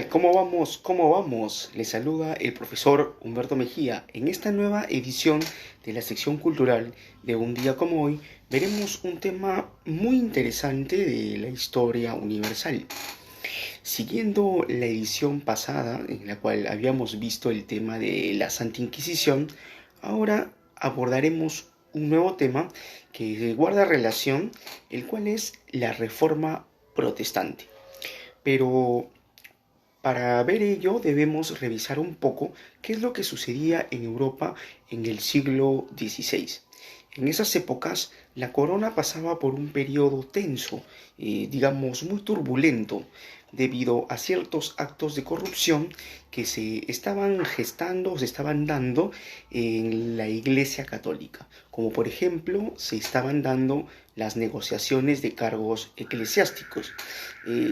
¿Cómo vamos? ¿Cómo vamos? Les saluda el profesor Humberto Mejía. En esta nueva edición de la sección cultural de Un día como hoy, veremos un tema muy interesante de la historia universal. Siguiendo la edición pasada, en la cual habíamos visto el tema de la Santa Inquisición, ahora abordaremos un nuevo tema que guarda relación, el cual es la Reforma Protestante. Pero para ver ello debemos revisar un poco qué es lo que sucedía en Europa en el siglo XVI. En esas épocas la corona pasaba por un periodo tenso, digamos muy turbulento, debido a ciertos actos de corrupción que se estaban gestando, se estaban dando en la Iglesia Católica, como por ejemplo se estaban dando las negociaciones de cargos eclesiásticos.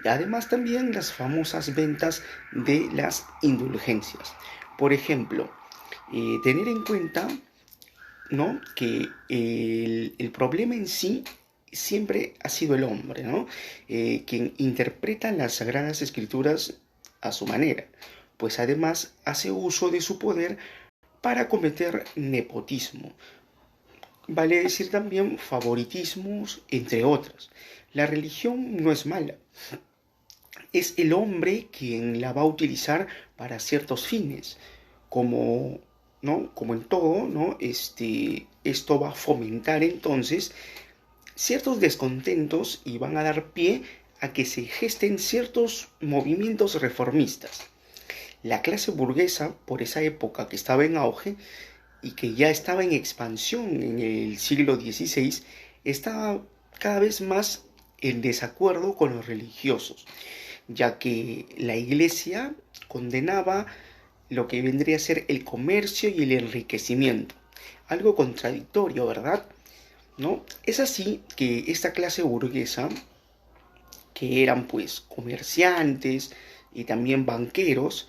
Además también las famosas ventas de las indulgencias. Por ejemplo, tener en cuenta, ¿no?, que el problema en sí siempre ha sido el hombre, ¿no? Quien interpreta las Sagradas Escrituras a su manera, pues además hace uso de su poder para cometer nepotismo, vale decir también favoritismos, entre otras. La religión no es mala, es el hombre quien la va a utilizar para ciertos fines, como, ¿no?, como en todo, ¿no? Esto va a fomentar entonces ciertos descontentos y van a dar pie a que se gesten ciertos movimientos reformistas. La clase burguesa, por esa época que estaba en auge y que ya estaba en expansión en el siglo XVI, estaba cada vez más en desacuerdo con los religiosos, ya que la iglesia condenaba lo que vendría a ser el comercio y el enriquecimiento. Algo contradictorio, ¿verdad? ¿No? Es así que esta clase burguesa, que eran pues comerciantes y también banqueros,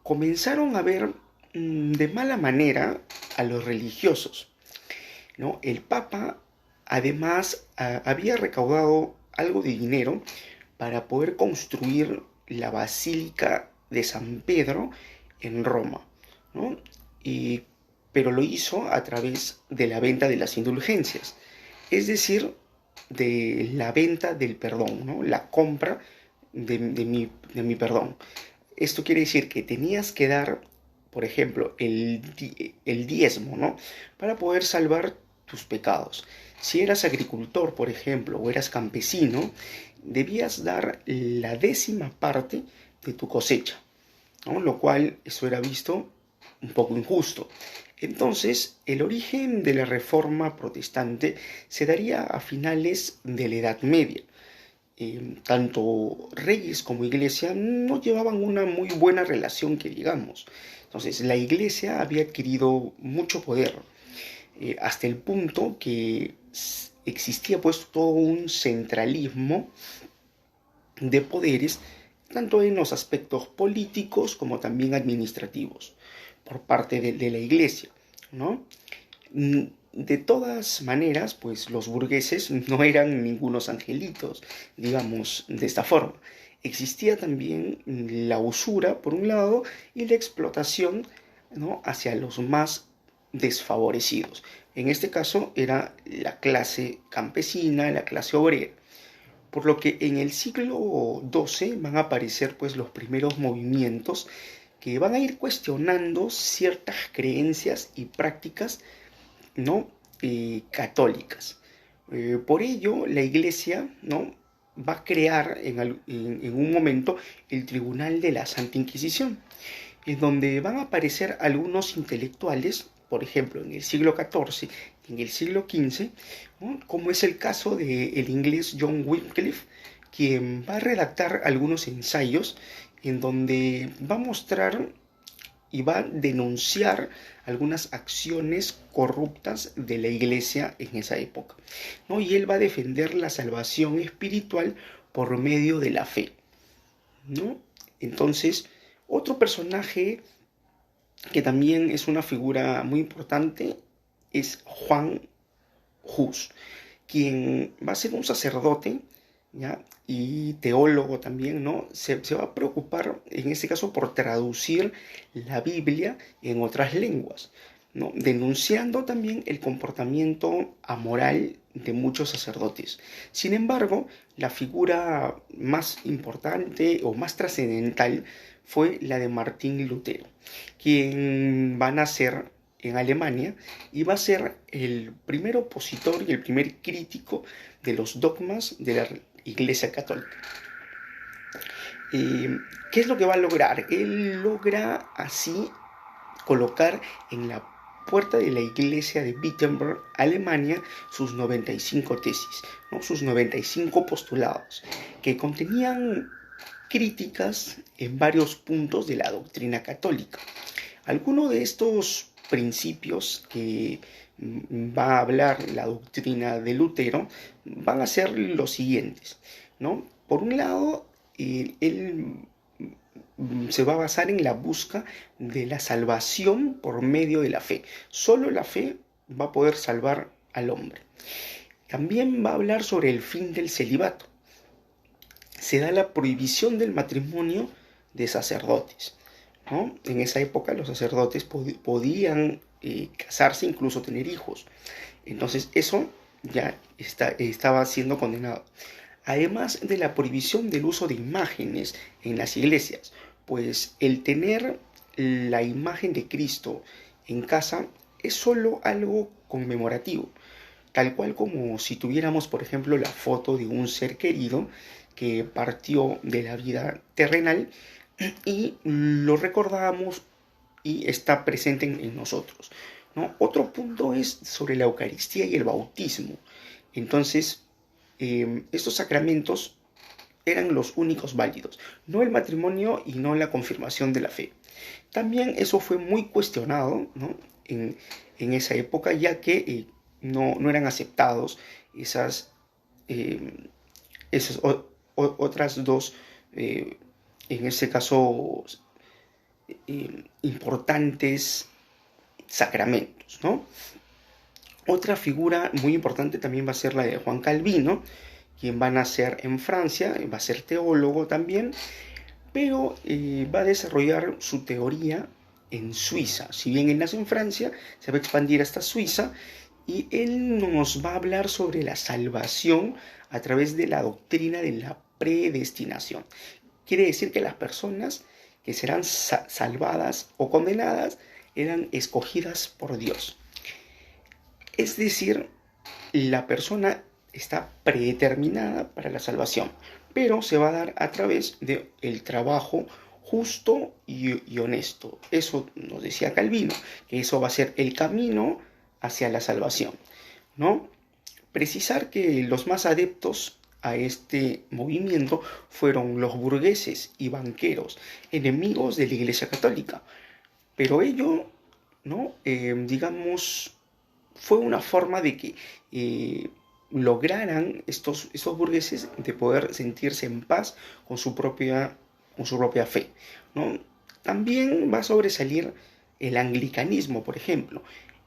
comenzaron a ver de mala manera a los religiosos, ¿no? El Papa además había recaudado algo de dinero para poder construir la Basílica de San Pedro en Roma, ¿no? Y, pero lo hizo a través de la venta de las indulgencias, es decir, de la venta del perdón, ¿no? La compra de mi perdón. Esto quiere decir que tenías que dar, por ejemplo, el diezmo, ¿no?, para poder salvar tus pecados. Si eras agricultor, por ejemplo, o eras campesino, debías dar la décima parte de tu cosecha, ¿no? Lo cual eso era visto un poco injusto. Entonces, el origen de la reforma protestante se daría a finales de la Edad Media. Tanto reyes como iglesia no llevaban una muy buena relación, que digamos. Entonces, la iglesia había adquirido mucho poder, hasta el punto que existía pues todo un centralismo de poderes, tanto en los aspectos políticos como también administrativos, por parte de la iglesia, ¿no? De todas maneras, pues los burgueses no eran ningunos angelitos, digamos de esta forma. Existía también la usura, por un lado, y la explotación, ¿no?, hacia los más desfavorecidos. En este caso era la clase campesina, la clase obrera. Por lo que en el siglo XII van a aparecer pues los primeros movimientos que van a ir cuestionando ciertas creencias y prácticas, ¿no?, católicas. Por ello, la iglesia, ¿no?, va a crear en un momento el Tribunal de la Santa Inquisición, en donde van a aparecer algunos intelectuales, por ejemplo, en el siglo XIV, en el siglo XV, ¿no?, como es el caso del inglés John Wycliffe, quien va a redactar algunos ensayos en donde va a mostrar y va a denunciar algunas acciones corruptas de la iglesia en esa época, ¿no? Y él va a defender la salvación espiritual por medio de la fe, ¿no? Entonces, otro personaje que también es una figura muy importante es Juan Hus, quien va a ser un sacerdote ¿ya? Y teólogo también, ¿no? Se va a preocupar, en este caso, por traducir la Biblia en otras lenguas, ¿no? Denunciando también el comportamiento amoral de muchos sacerdotes. Sin embargo, la figura más importante o más trascendental fue la de Martín Lutero, quien va a nacer en Alemania y va a ser el primer opositor y el primer crítico de los dogmas de la Iglesia Católica. ¿Qué es lo que va a lograr? Él logra así colocar en la puerta de la iglesia de Wittenberg, Alemania, sus 95 tesis, ¿no? Sus 95 postulados, que contenían críticas en varios puntos de la doctrina católica. Algunos de estos principios que va a hablar la doctrina de Lutero van a ser los siguientes, ¿no? Por un lado, él se va a basar en la busca de la salvación por medio de la fe. Solo la fe va a poder salvar al hombre. También va a hablar sobre el fin del celibato. Se da la prohibición del matrimonio de sacerdotes, ¿no? En esa época los sacerdotes podían casarse, incluso tener hijos. Entonces eso ya estaba siendo condenado. Además de la prohibición del uso de imágenes en las iglesias, pues el tener la imagen de Cristo en casa es solo algo conmemorativo, tal cual como si tuviéramos, por ejemplo, la foto de un ser querido que partió de la vida terrenal y lo recordamos y está presente en nosotros, ¿no? Otro punto es sobre la Eucaristía y el bautismo. Entonces, estos sacramentos eran los únicos válidos, no el matrimonio y no la confirmación de la fe. También eso fue muy cuestionado, ¿no? en esa época, ya que no eran aceptados esas, eh, esas otras dos, en ese caso, importantes sacramentos, ¿no? Otra figura muy importante también va a ser la de Juan Calvino, quien va a nacer en Francia, va a ser teólogo también, pero va a desarrollar su teoría en Suiza. Si bien él nace en Francia, se va a expandir hasta Suiza y él nos va a hablar sobre la salvación a través de la doctrina de la predestinación. Quiere decir que las personas que serán salvadas o condenadas eran escogidas por Dios. Es decir, la persona está predeterminada para la salvación, pero se va a dar a través del trabajo justo y honesto. Eso nos decía Calvino, que eso va a ser el camino hacia la salvación, ¿no? Precisar que los más adeptos a este movimiento fueron los burgueses y banqueros, enemigos de la Iglesia Católica. Pero ello, ¿no? Digamos, fue una forma de que lograran estos burgueses de poder sentirse en paz con su propia fe, ¿no? También va a sobresalir el anglicanismo, por ejemplo.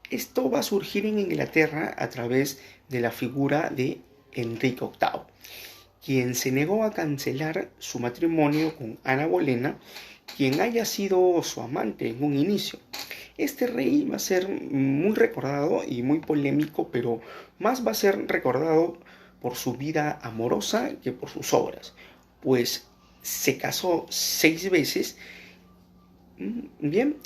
Esto va a surgir en Inglaterra a través de la figura de Enrique VIII, quien se negó a cancelar su matrimonio con Ana Bolena, quien haya sido su amante en un inicio. Este rey va a ser muy recordado y muy polémico, pero más va a ser recordado por su vida amorosa que por sus obras, pues se casó 6 veces. Bien,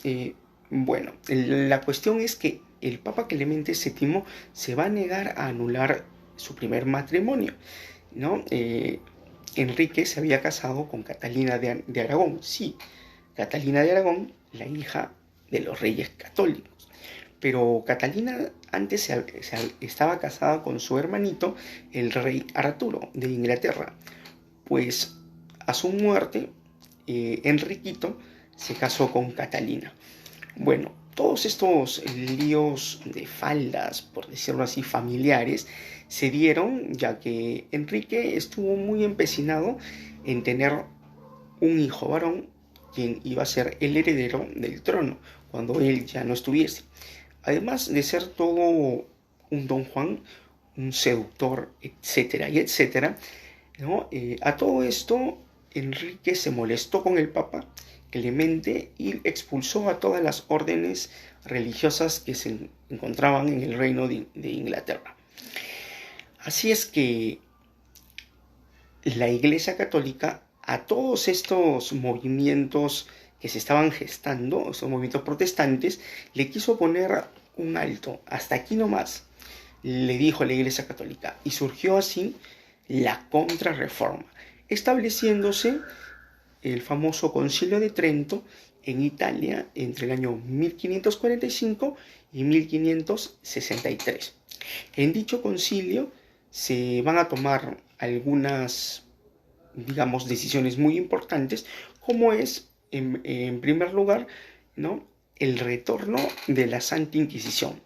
bueno, la cuestión es que el Papa Clemente VII se va a negar a anular su primer matrimonio, ¿no? Enrique se había casado con Catalina de Aragón, sí, Catalina de Aragón, la hija de los reyes católicos. Pero Catalina antes estaba casada con su hermanito, el rey Arturo de Inglaterra. Pues a su muerte, Enriquito se casó con Catalina. Bueno, todos estos líos de faldas, por decirlo así, familiares, se dieron ya que Enrique estuvo muy empecinado en tener un hijo varón, quien iba a ser el heredero del trono cuando él ya no estuviese. Además de ser todo un don Juan, un seductor, etcétera y etcétera, ¿no? A todo esto, Enrique se molestó con el Papa Clemente y expulsó a todas las órdenes religiosas que se encontraban en el reino de Inglaterra. Así es que la Iglesia Católica, a todos estos movimientos que se estaban gestando, esos movimientos protestantes, le quiso poner un alto. Hasta aquí nomás, le dijo la Iglesia Católica. Y surgió así la Contrarreforma, estableciéndose el famoso Concilio de Trento en Italia entre el año 1545 y 1563. En dicho concilio se van a tomar algunas, digamos, decisiones muy importantes, como es, en primer lugar, ¿no?, el retorno de la Santa Inquisición.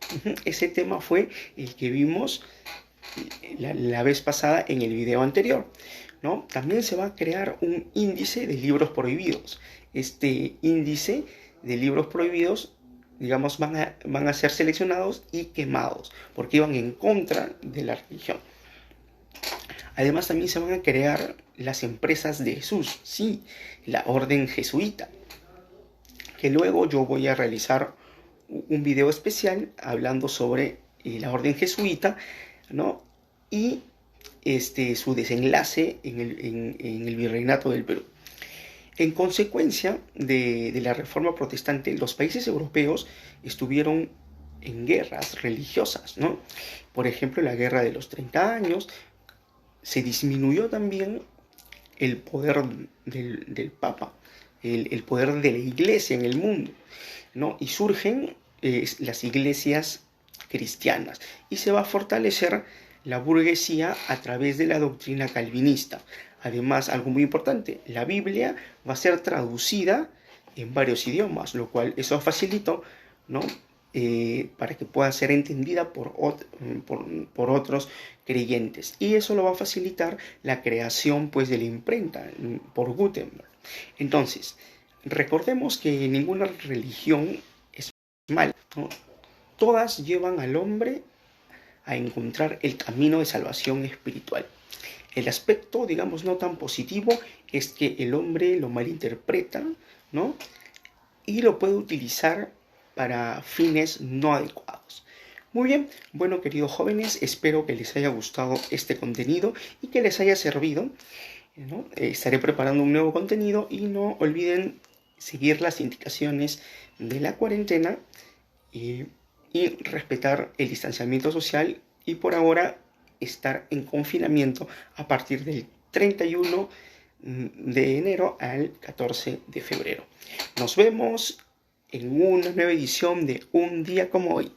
Ese tema fue el que vimos la vez pasada en el video anterior, ¿no? También se va a crear un índice de libros prohibidos. Este índice de libros prohibidos, digamos, van a ser seleccionados y quemados, porque iban en contra de la religión. Además, también se van a crear las empresas de Jesús, sí, la orden jesuita, que luego yo voy a realizar un video especial hablando sobre la orden jesuita, ¿no? Y su desenlace en el virreinato del Perú. En consecuencia de la reforma protestante, los países europeos estuvieron en guerras religiosas, ¿no? Por ejemplo, la guerra de los 30 años. Se disminuyó también el poder del Papa, el poder de la Iglesia en el mundo, ¿no? Y surgen las iglesias cristianas y se va a fortalecer la burguesía a través de la doctrina calvinista. Además, algo muy importante, la Biblia va a ser traducida en varios idiomas, lo cual eso facilitó, ¿no?, para que pueda ser entendida por otros creyentes. Y eso lo va a facilitar la creación, pues, de la imprenta por Gutenberg. Entonces, recordemos que ninguna religión es mala, ¿no? Todas llevan al hombre a encontrar el camino de salvación espiritual. El aspecto, digamos, no tan positivo es que el hombre lo malinterpreta, ¿no?, y lo puede utilizar para fines no adecuados. Muy bien, bueno, queridos jóvenes, espero que les haya gustado este contenido y que les haya servido, ¿no? Estaré preparando un nuevo contenido y no olviden seguir las indicaciones de la cuarentena y respetar el distanciamiento social, y por ahora estar en confinamiento a partir del 31 de enero al 14 de febrero. Nos vemos en una nueva edición de Un Día Como Hoy.